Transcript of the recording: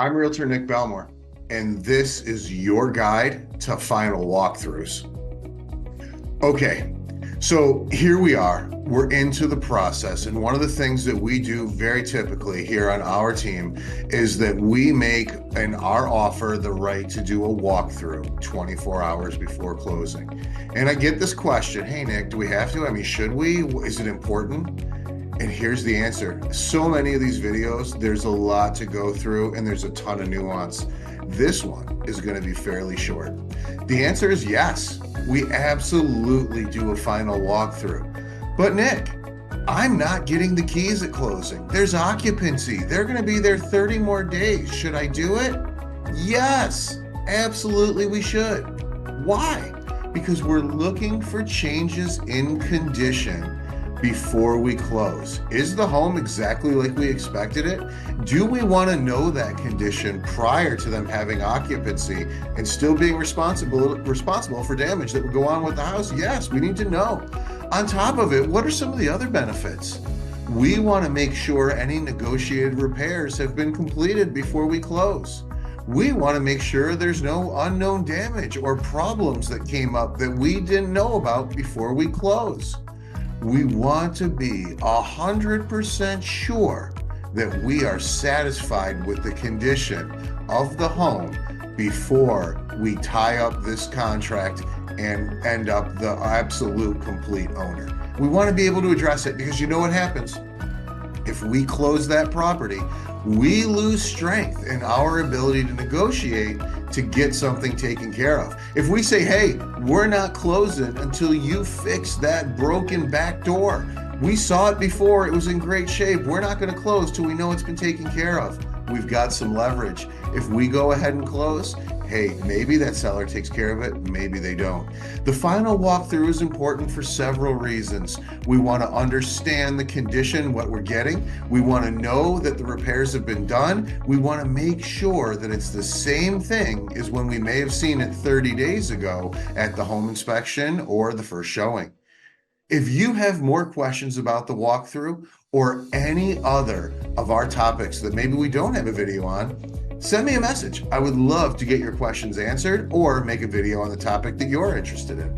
I'm Realtor Nick Bellmore, and this is your guide to final walkthroughs. Okay, so here we are. We're into the process, and one of the things that we do very typically here on our team is that we make in our offer the right to do a walkthrough 24 hours before closing. And I get this question, hey Nick, do we have to? I mean, should we? Is it important? And here's the answer. So many of these videos, there's a lot to go through and there's a ton of nuance. This one is going to be fairly short. The answer is yes. We absolutely do a final walkthrough. But Nick, I'm not getting the keys at closing. There's occupancy. They're going to be there 30 more days. Should I do it? Yes, absolutely we should. Why? Because we're looking for changes in condition before we close. Is the home exactly like we expected it? Do we want to know that condition prior to them having occupancy and still being responsible for damage that would go on with the house? Yes, we need to know. On top of it, what are some of the other benefits? We want to make sure any negotiated repairs have been completed before we close. We want to make sure there's no unknown damage or problems that came up that we didn't know about before we close. We want to be 100% sure that we are satisfied with the condition of the home before we tie up this contract and end up the absolute complete owner. We want to be able to address it because you know what happens? If we close that property, we lose strength in our ability to negotiate to get something taken care of. If we say, hey, we're not closing until you fix that broken back door. We saw it before, it was in great shape. We're not going to close till we know it's been taken care of. We've got some leverage. If we go ahead and close, hey, maybe that seller takes care of it, maybe they don't. The final walkthrough is important for several reasons. We want to understand the condition, what we're getting. We want to know that the repairs have been done. We want to make sure that it's the same thing as when we may have seen it 30 days ago at the home inspection or the first showing. If you have more questions about the walkthrough or any other of our topics that maybe we don't have a video on, send me a message. I would love to get your questions answered or make a video on the topic that you're interested in.